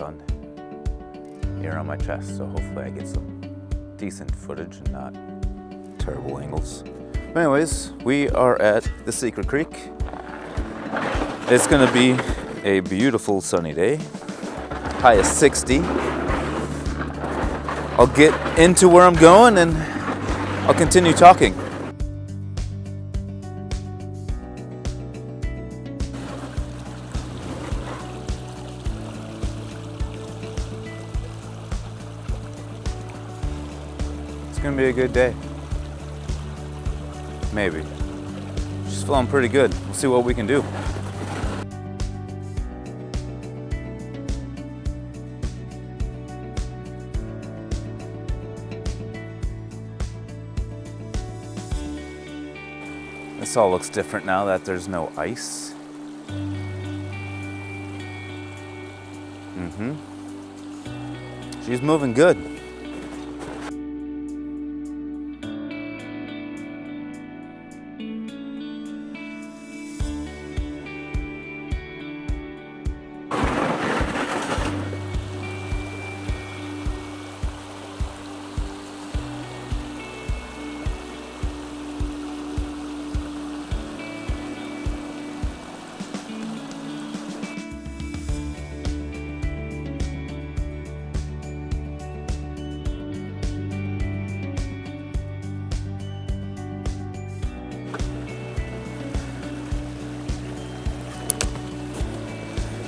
sun here on my chest, so hopefully I get some decent footage and not terrible angles. But anyways, we are at the Secret Creek. It's gonna be a beautiful sunny day, high of 60. I'll get into where I'm going and I'll continue talking. It's gonna be a good day. Maybe. She's flowing pretty good. We'll see what we can do. This all looks different now that there's no ice. She's moving good.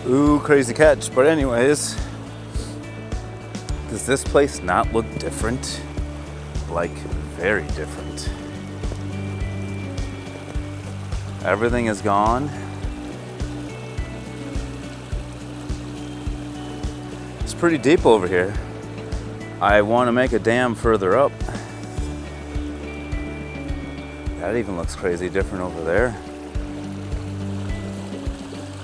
Ooh, crazy catch. But anyways, does this place not look different? Like, very different. Everything is gone. It's pretty deep over here. I want to make a dam further up. That even looks crazy different over there.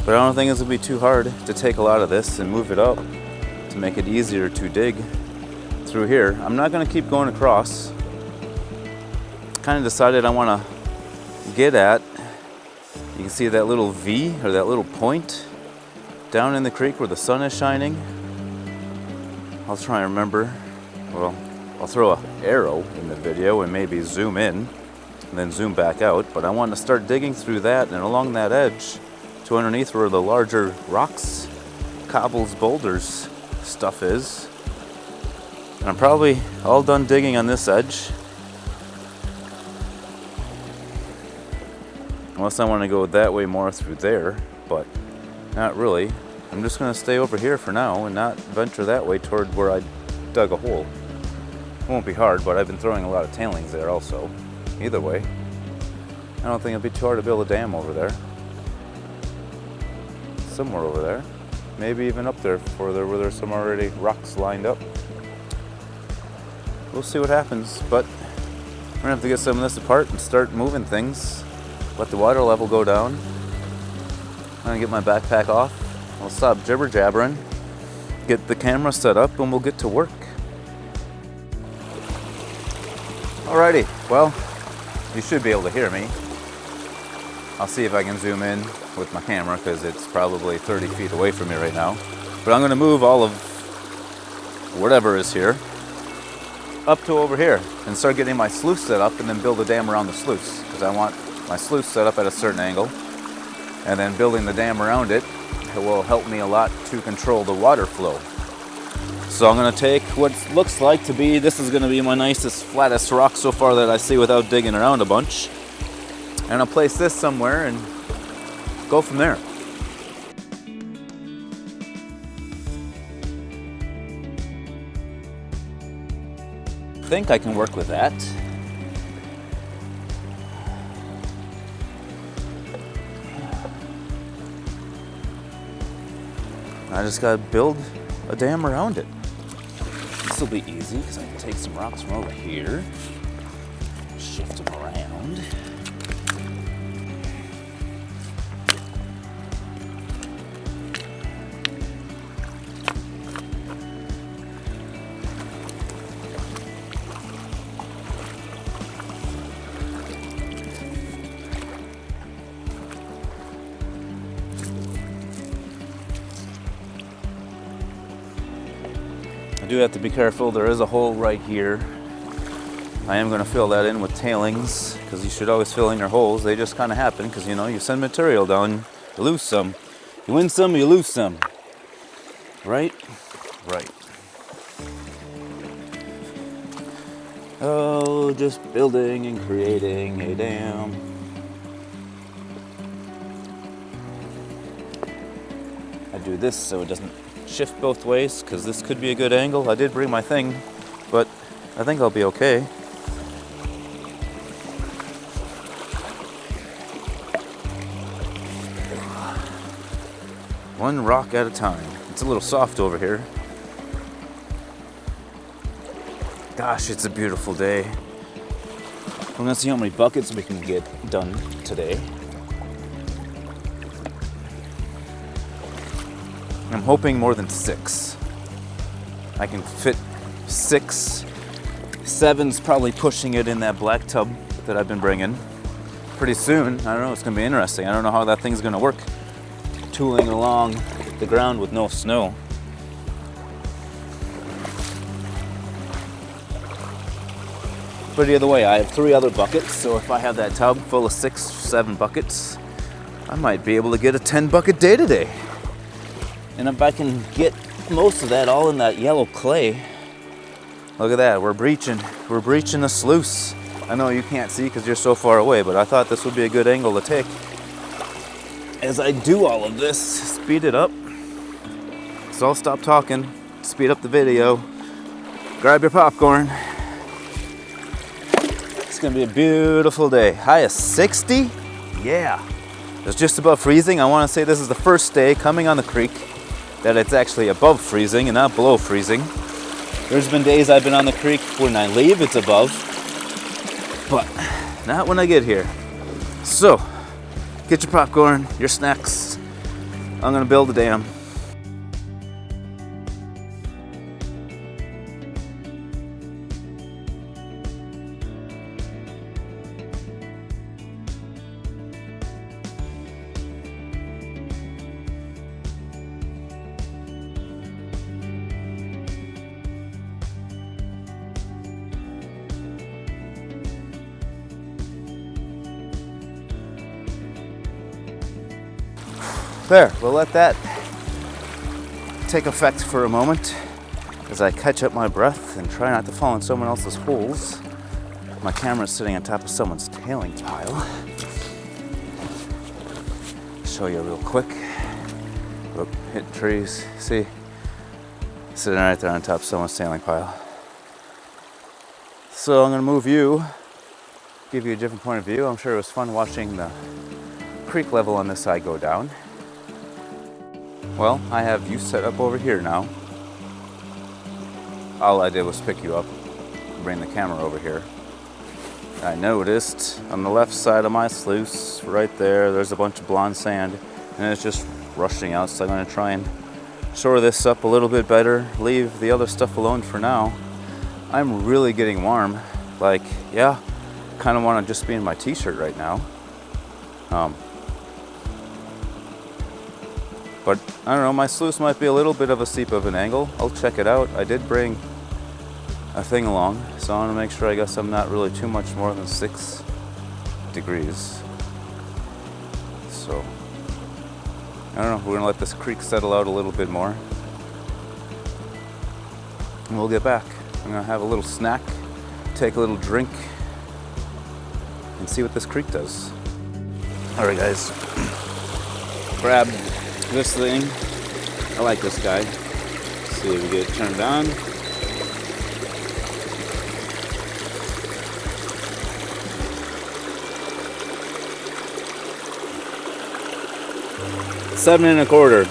But I don't think it's gonna be too hard to take a lot of this and move it up to make it easier to dig through here. I'm not gonna keep going across. Kind of decided I wanna get at, you can see that little V or that little point down in the creek where the sun is shining. I'll try and remember, well, I'll throw an arrow in the video and maybe zoom in and then zoom back out. But I want to start digging through that and along that edge to underneath where the larger rocks, cobbles, boulders stuff is. And I'm probably all done digging on this edge. Unless I want to go that way more through there, but not really. I'm just going to stay over here for now and not venture that way toward where I dug a hole. It won't be hard, but I've been throwing a lot of tailings there also. Either way, I don't think it'd be too hard to build a dam over there. Somewhere over there. Maybe even up there further where there's some already rocks lined up. We'll see what happens, but we're gonna have to get some of this apart and start moving things. Let the water level go down. I'm gonna get my backpack off. I'll stop jibber jabbering, get the camera set up, and we'll get to work. Alrighty, well, you should be able to hear me. I'll see if I can zoom in with my camera because it's probably 30 feet away from me right now. But I'm gonna move all of whatever is here up to over here and start getting my sluice set up and then build a dam around the sluice because I want my sluice set up at a certain angle, and then building the dam around it will help me a lot to control the water flow. So I'm gonna take what looks like to be, this is gonna be my nicest, flattest rock so far that I see without digging around a bunch. And I'll place this somewhere and go from there. I think I can work with that. I just gotta build a dam around it. This will be easy because I can take some rocks from over here, shift them around. do have to be careful. There is a hole right here. I am going to fill that in with tailings, because you should always fill in your holes. They just kind of happen because, you know, you send material down, you lose some. You win some, you lose some. Right? Right. Oh, just building and creating a dam. I do this so it doesn't shift both ways, because this could be a good angle. I did bring my thing, but I think I'll be okay. One rock at a time. It's a little soft over here. Gosh, it's a beautiful day. I'm gonna see how many buckets we can get done today. I'm hoping more than 6. I can fit 6. 7's probably pushing it in that black tub that I've been bringing. Pretty soon, I don't know, it's gonna be interesting. I don't know how that thing's gonna work. Tooling along the ground with no snow. But either way, I have 3 other buckets, so if I have that tub full of 6, 7 buckets, I might be able to get a 10 bucket day today. And if I can get most of that all in that yellow clay, look at that, we're breaching the sluice. I know you can't see because you're so far away, but I thought this would be a good angle to take. As I do all of this, speed it up. So I'll stop talking, speed up the video, grab your popcorn. It's gonna be a beautiful day. High of 60? Yeah. It's just above freezing. I wanna say this is the first day coming on the creek that it's actually above freezing and not below freezing. There's been days I've been on the creek when I leave it's above, but not when I get here. So, get your popcorn, your snacks. I'm gonna build a dam. There, we'll let that take effect for a moment as I catch up my breath and try not to fall in someone else's holes. My camera's sitting on top of someone's tailing pile. Show you real quick. Look, hit trees, see? Sitting right there on top of someone's tailing pile. So I'm gonna move you, give you a different point of view. I'm sure it was fun watching the creek level on this side go down. Well, I have you set up over here now. All I did was pick you up, bring the camera over here. I noticed on the left side of my sluice, right there, there's a bunch of blonde sand, and it's just rushing out, so I'm gonna try and shore this up a little bit better, leave the other stuff alone for now. I'm really getting warm. Like, yeah, kind of want to just be in my t-shirt right now. But I don't know, my sluice might be a little bit of a steep of an angle. I'll check it out. I did bring a thing along, so I want to make sure I guess I'm not really too much more than 6 degrees. So, I don't know, we're gonna let this creek settle out a little bit more. And we'll get back. I'm gonna have a little snack, take a little drink, and see what this creek does. All right, guys, grab this thing. I like this guy. Let's see if we get it turned on. $7 1/4,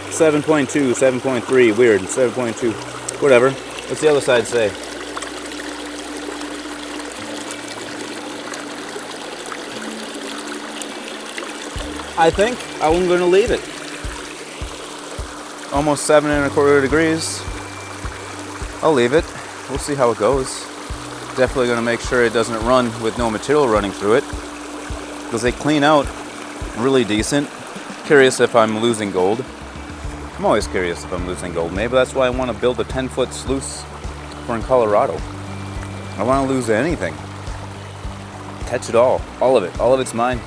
7.2, 7.3, weird, 7.2, whatever. What's the other side say? I think I'm going to leave it. Almost 7 1/4 degrees. I'll leave it. We'll see how it goes. Definitely going to make sure it doesn't run with no material running through it, because they clean out really decent. Curious if I'm losing gold. I'm always curious if I'm losing gold. Maybe that's why I want to build a 10-foot sluice for in Colorado. I don't want to lose anything. Catch it all of it. All of it's mine.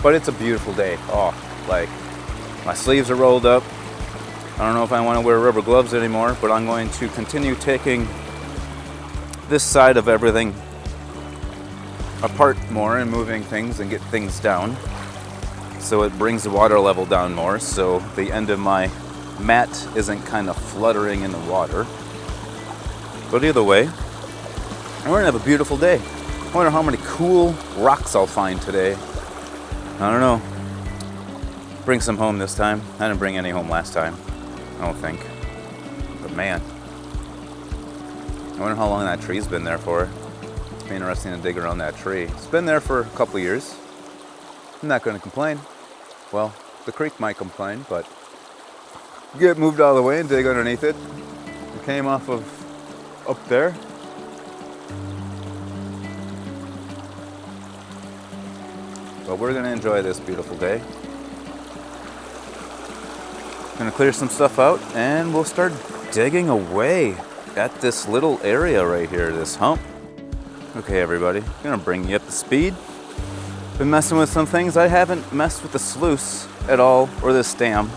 But it's a beautiful day. Oh, like, my sleeves are rolled up. I don't know if I want to wear rubber gloves anymore, but I'm going to continue taking this side of everything apart more and moving things and get things down. So it brings the water level down more, so the end of my mat isn't kind of fluttering in the water. But either way, we're gonna have a beautiful day. I wonder how many cool rocks I'll find today. I don't know. Bring some home this time. I didn't bring any home last time, I don't think. But man, I wonder how long that tree's been there for. It's been interesting to dig around that tree. It's been there for a couple of years. I'm not going to complain. Well, the creek might complain, but get moved out of the way and dig underneath it. It came off of up there. But we're going to enjoy this beautiful day. Going to clear some stuff out and we'll start digging away at this little area right here, this hump. Okay, everybody, I'm going to bring you up to speed. Been messing with some things. I haven't messed with the sluice at all, or this dam,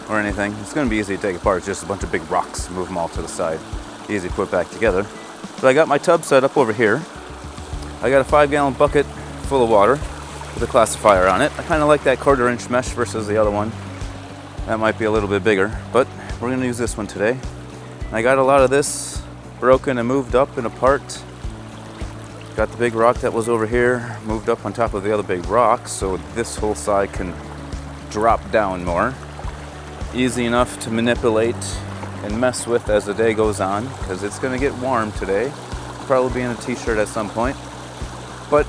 or anything. It's going to be easy to take apart. It's just a bunch of big rocks. Move them all to the side. Easy to put back together. But I got my tub set up over here. I got a 5-gallon bucket full of water with a classifier on it. I kind of like that 1/4-inch mesh versus the other one. That might be a little bit bigger, but we're going to use this one today. I got a lot of this broken and moved up and apart. Got the big rock that was over here moved up on top of the other big rock, so this whole side can drop down more. Easy enough to manipulate and mess with as the day goes on, because it's going to get warm today. Probably be in a t-shirt at some point. But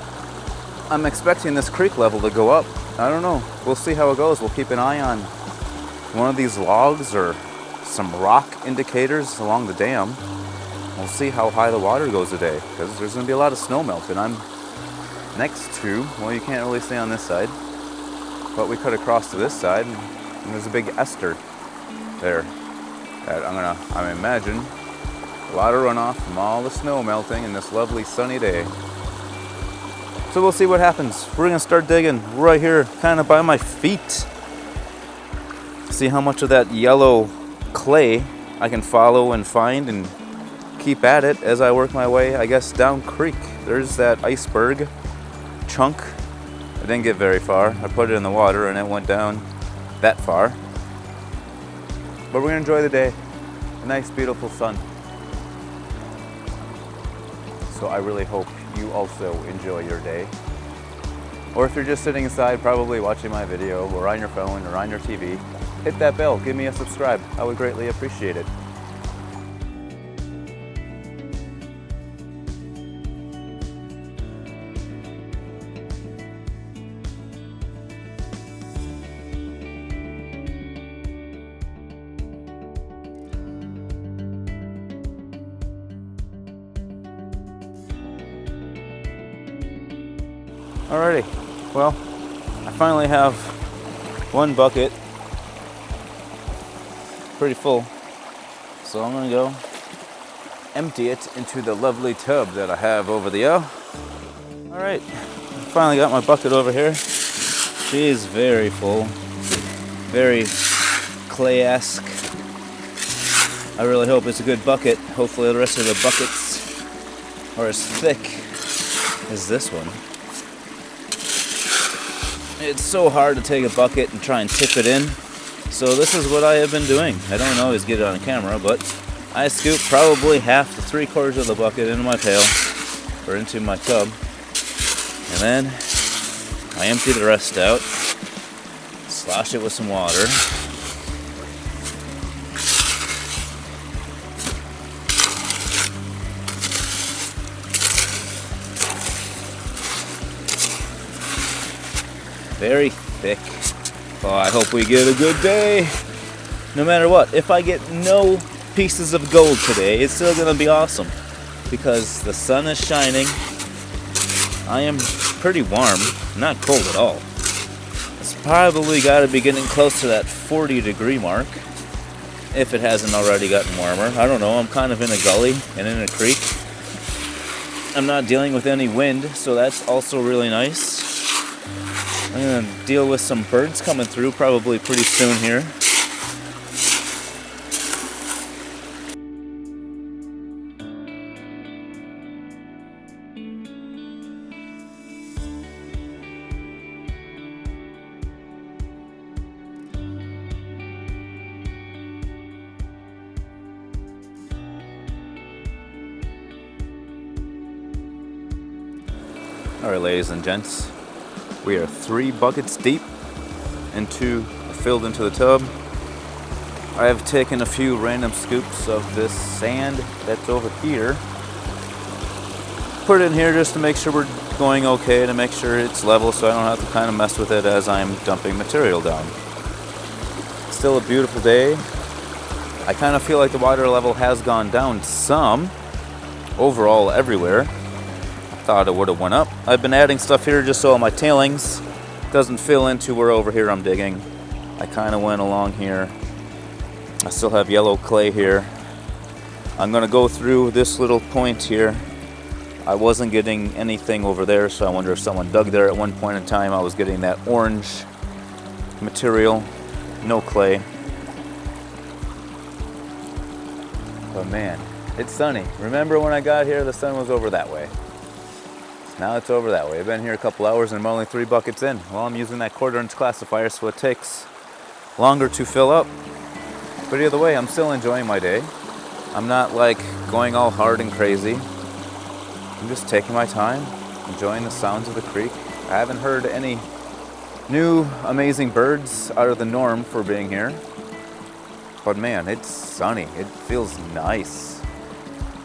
I'm expecting this creek level to go up. I don't know. We'll see how it goes. We'll keep an eye on one of these logs or some rock indicators along the dam. We'll see how high the water goes today, because there's going to be a lot of snow melting. I'm next to, well, you can't really see on this side, but we cut across to this side, and there's a big ester there that I imagine a lot of runoff from all the snow melting in this lovely sunny day. So we'll see what happens. We're going to start digging right here, kind of by my feet. See how much of that yellow clay I can follow and find and keep at it as I work my way, I guess, down creek. There's that iceberg chunk. I didn't get very far. I put it in the water and it went down that far. But we're gonna enjoy the day. A nice, beautiful sun. So I really hope you also enjoy your day. Or if you're just sitting inside, probably watching my video, or on your phone, or on your TV, hit that bell, give me a subscribe. I would greatly appreciate it. Alrighty, well, I finally have one bucket pretty full, so I'm gonna go empty it into the lovely tub that I have over there. Alright, finally got my bucket over here. She is very full, very clay-esque. I really hope it's a good bucket. Hopefully the rest of the buckets are as thick as this one. It's so hard to take a bucket and try and tip it in, so this is what I have been doing. I don't always get it on camera, but I scoop probably half to 3/4 of the bucket into my pail, or into my tub, and then I empty the rest out, slosh it with some water, very thick. Oh, I hope we get a good day. No matter what, if I get no pieces of gold today, it's still gonna be awesome because the sun is shining. I am pretty warm, not cold at all. It's probably got to be getting close to that 40-degree mark, if it hasn't already gotten warmer. I don't know, I'm kind of in a gully and in a creek. I'm not dealing with any wind, so that's also really nice. I'm gonna deal with some birds coming through probably pretty soon here. All right, ladies and gents, we are 3 buckets deep filled into the tub. I have taken a few random scoops of this sand that's over here, put it in here just to make sure we're going okay, to make sure it's level so I don't have to kind of mess with it as I'm dumping material down. Still a beautiful day. I kind of feel like the water level has gone down some overall everywhere. Thought it would have went up. I've been adding stuff here just so my tailings doesn't fill into where over here I'm digging. I kind of went along here. I still have yellow clay here. I'm gonna go through this little point here. I wasn't getting anything over there, so I wonder if someone dug there at one point in time. I was getting that orange material, no clay. But man, it's sunny. Remember when I got here, the sun was over that way. Now it's over that way. I've been here a couple hours and I'm only 3 buckets in. Well, I'm using that 1/4-inch classifier, so it takes longer to fill up. But either way, I'm still enjoying my day. I'm not like going all hard and crazy. I'm just taking my time, enjoying the sounds of the creek. I haven't heard any new amazing birds out of the norm for being here. But man, it's sunny. It feels nice.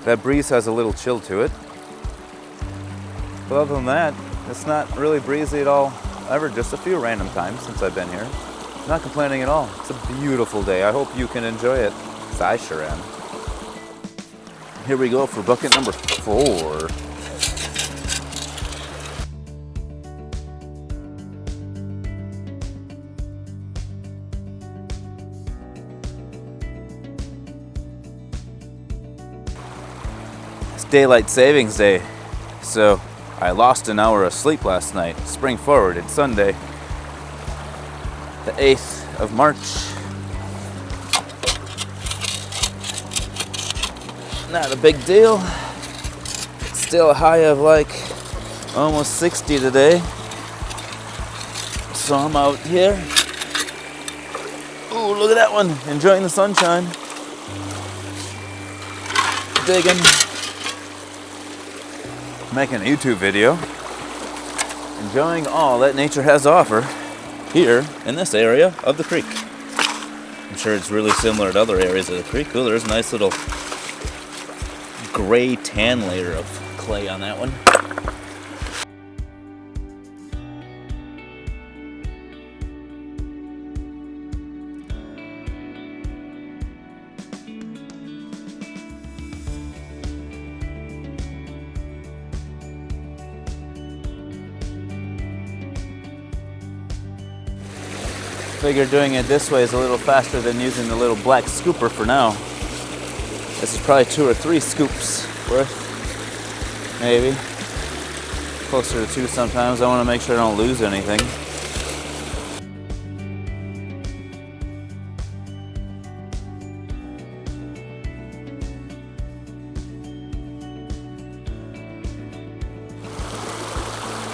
That breeze has a little chill to it. But other than that, it's not really breezy at all, ever, just a few random times since I've been here. Not complaining at all. It's a beautiful day. I hope you can enjoy it, 'cause I sure am. Here we go for bucket number 4. It's daylight savings day, so I lost an hour of sleep last night. Spring forward, it's Sunday, the 8th of March. Not a big deal. Still a high of like almost 60 today. So I'm out here. Ooh, look at that one. Enjoying the sunshine. Digging. Making a YouTube video, enjoying all that nature has to offer here in this area of the creek. I'm sure it's really similar to other areas of the creek. Oh, there's a nice little gray tan layer of clay on that one. Figure doing it this way is a little faster than using the little black scooper for now. This is probably 2 or 3 scoops worth, maybe. Closer to 2 sometimes. I want to make sure I don't lose anything.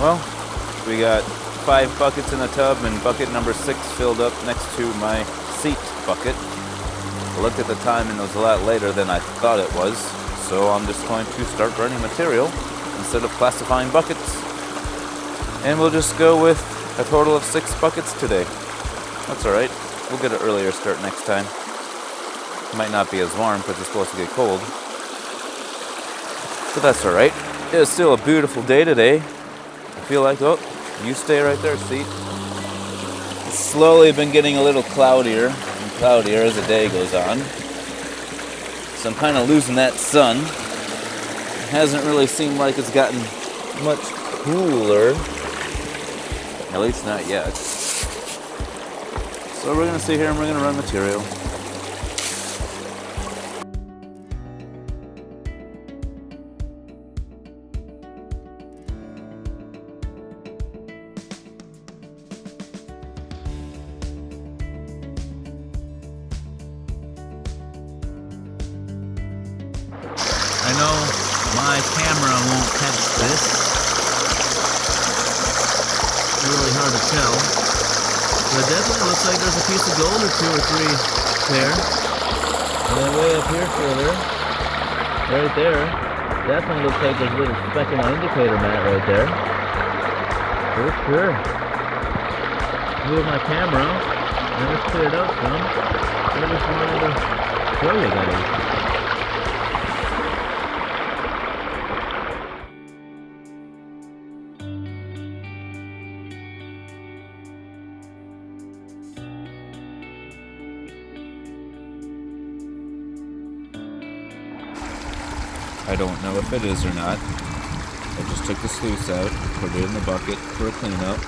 Well, we got 5 buckets in the tub and bucket number 6 filled up next to my seat bucket. I looked at the time and it was a lot later than I thought it was, so I'm just going to start burning material instead of classifying buckets. And we'll just go with a total of 6 buckets today. That's alright. We'll get an earlier start next time. It might not be as warm because it's supposed to get cold. But that's alright. It is still a beautiful day today. I feel like, oh, you stay right there, Seat. It's slowly been getting a little cloudier and cloudier as the day goes on. So I'm kind of losing that sun. It hasn't really seemed like it's gotten much cooler. At least not yet. So we're gonna sit here and we're gonna run material. I know my camera won't catch this. It's really hard to tell. But it definitely looks like there's a piece of gold or two or three there. And then way up here further, right there, definitely looks like there's a little speck in my indicator mat right there. For sure. Move my camera, and it's cleared up some. I just wanted to show you guys. I don't know if it is or not. I just took the sluice out, put it in the bucket for a cleanup.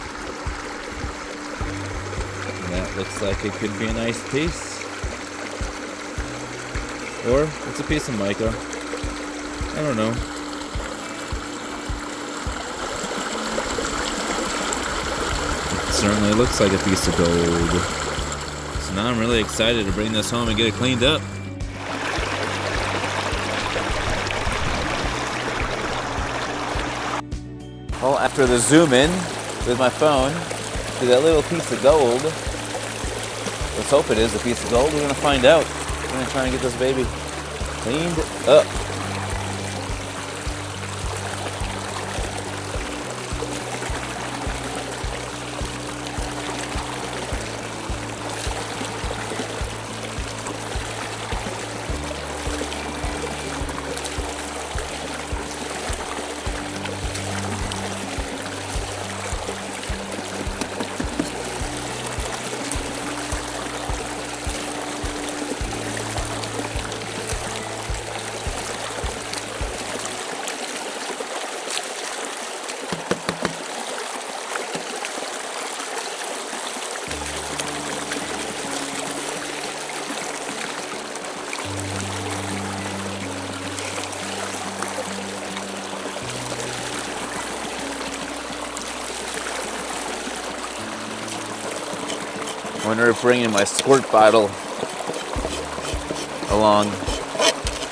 And that looks like it could be a nice piece. Or it's a piece of mica. I don't know. It certainly looks like a piece of gold. So now I'm really excited to bring this home and get it cleaned up. Well, after the zoom in with my phone to that little piece of gold, let's hope it is a piece of gold. We're gonna find out. We're gonna try and get this baby cleaned up. I wonder if bringing my squirt bottle along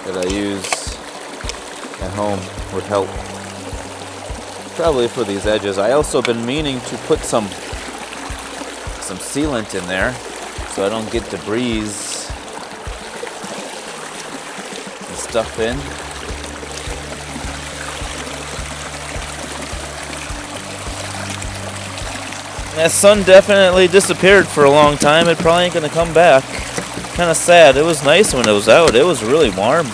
that I use at home would help. Probably for these edges. I also been meaning to put some sealant in there so I don't get debris and stuff in. That sun definitely disappeared for a long time. It probably ain't gonna come back. Kind of sad. It was nice when it was out. It was really warm.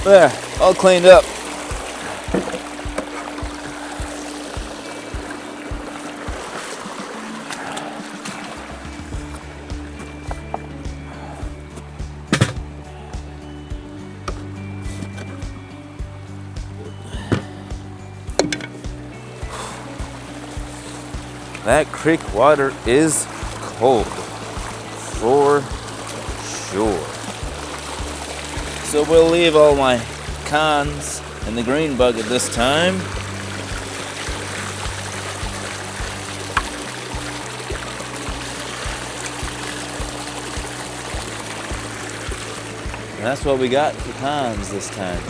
There, all cleaned up. That creek water is cold, for sure. So we'll leave all my cons in the green bucket this time. And that's what we got for cons this time.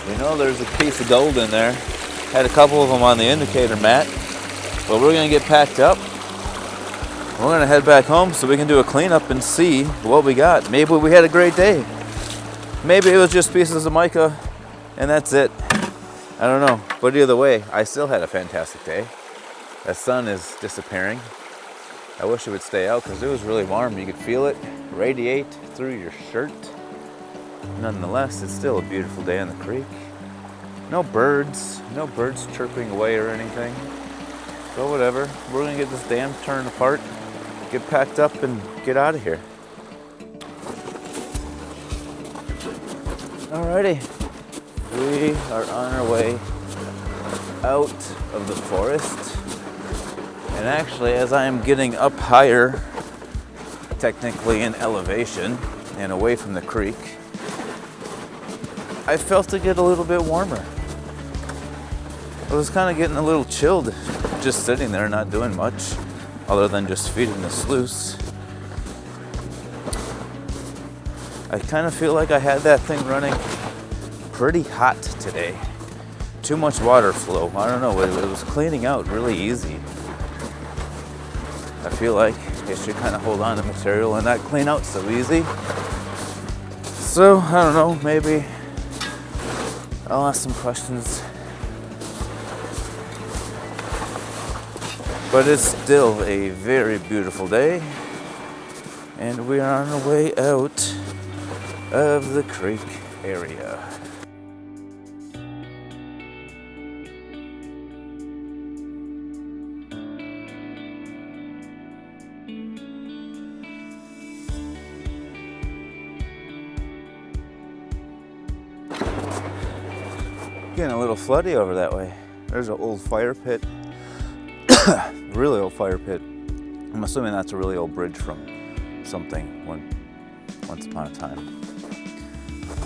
You know there's a piece of gold in there. Had a couple of them on the indicator mat. But we're gonna get packed up. We're gonna head back home so we can do a cleanup and see what we got. Maybe we had a great day. Maybe it was just pieces of mica and that's it. I don't know. But either way, I still had a fantastic day. The sun is disappearing. I wish it would stay out because it was really warm. You could feel it radiate through your shirt. Nonetheless, it's still a beautiful day on the creek. No birds chirping away or anything. So whatever, we're gonna get this dam turned apart, get packed up and get out of here. Alrighty, we are on our way out of the forest. And actually, as I am getting up higher, technically in elevation and away from the creek, I felt it get a little bit warmer. I was kind of getting a little chilled just sitting there not doing much other than just feeding the sluice. I kind of feel like I had that thing running pretty hot today. Too much water flow. I don't know, it was cleaning out really easy. I feel like it should kind of hold on to material and not clean out so easy. So, I don't know, maybe I'll ask some questions. But it's still a very beautiful day. And we are on our way out of the creek area. Getting a little floody over that way. There's an old fire pit. Really old fire pit. I'm assuming that's a really old bridge from something once upon a time.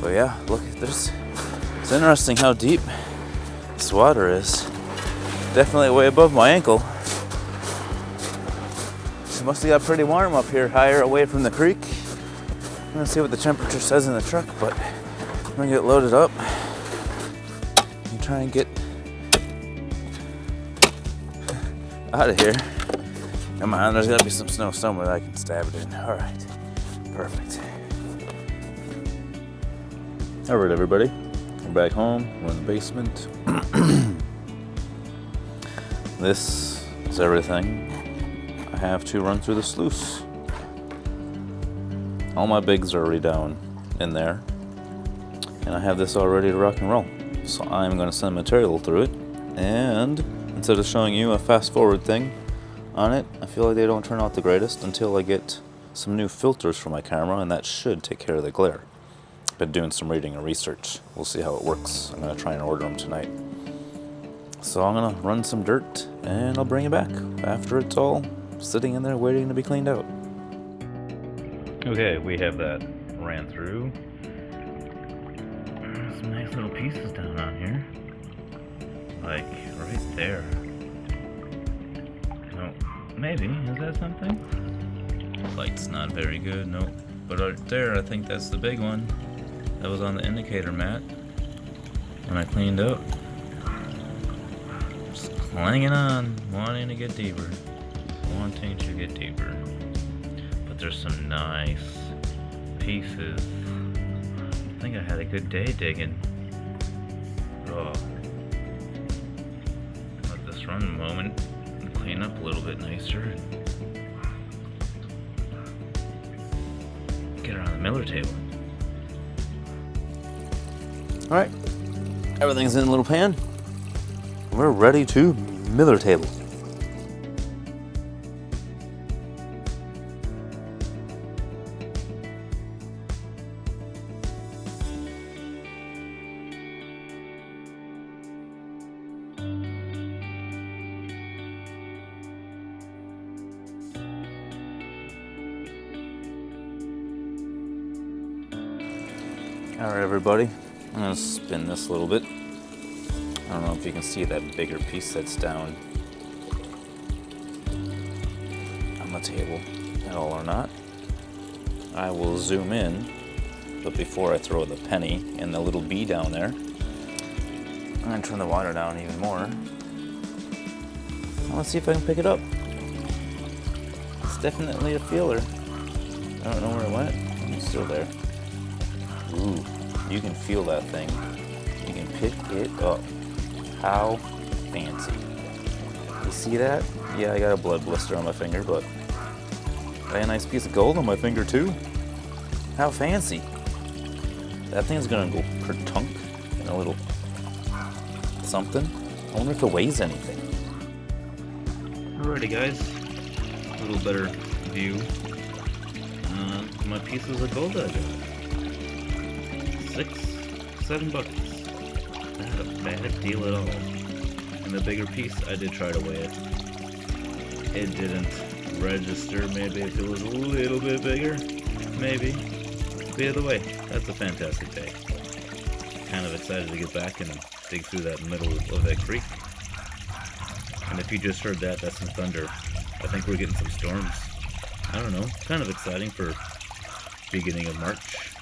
But yeah, look at this. It's interesting how deep this water is. Definitely way above my ankle. It must have got pretty warm up here, higher away from the creek. I'm gonna see what the temperature says in the truck, but I'm gonna get loaded up and try and get out of here. Come on, there's gotta be some snow somewhere that I can stab it in. All right, perfect. All right, everybody, we're back home. We're in the basement. This is everything I have to run through the sluice. All my bigs are already down in there, and I have this all ready to rock and roll. So I'm going to send material through it, and instead of showing you a fast forward thing on it, I feel like they don't turn out the greatest until I get some new filters for my camera, and that should take care of the glare. Been doing some reading and research. We'll see how it works. I'm going to try and order them tonight. So I'm going to run some dirt, and I'll bring it back after it's all sitting in there waiting to be cleaned out. Okay, we have that ran through. Some nice little pieces down on here. Like, right there. No, maybe. Is that something? Light's not very good, nope. But right there, I think that's the big one. That was on the indicator mat when I cleaned up. Just clanging on, wanting to get deeper. Wanting to get deeper. But there's some nice pieces. I think I had a good day digging. Oh. Let this run a moment and clean up a little bit nicer. Get it on the miller table. Alright, everything's in a little pan. We're ready to miller table. Alright, everybody, I'm going to spin this a little bit. I don't know if you can see that bigger piece that's down on the table at all or not. I will zoom in, but before I throw the penny and the little bee down there, I'm gonna turn the water down even more. I wanna see if I can pick it up. It's definitely a feeler. I don't know where it went. It's still there. Ooh, you can feel that thing. You can pick it up. How fancy. You see that? Yeah, I got a blood blister on my finger, but I got a nice piece of gold on my finger too. How fancy. That thing's gonna go kertunk in a little something. I wonder if it weighs anything. Alrighty guys, a little better view. My pieces of gold I got. $6, $7. Not a bad deal at all. And the bigger piece, I did try to weigh it. It didn't register. Maybe if it was a little bit bigger, maybe. But either way, that's a fantastic day. Kind of excited to get back and dig through that middle of that creek. And if you just heard that, that's some thunder. I think we're getting some storms. I don't know, kind of exciting for beginning of March.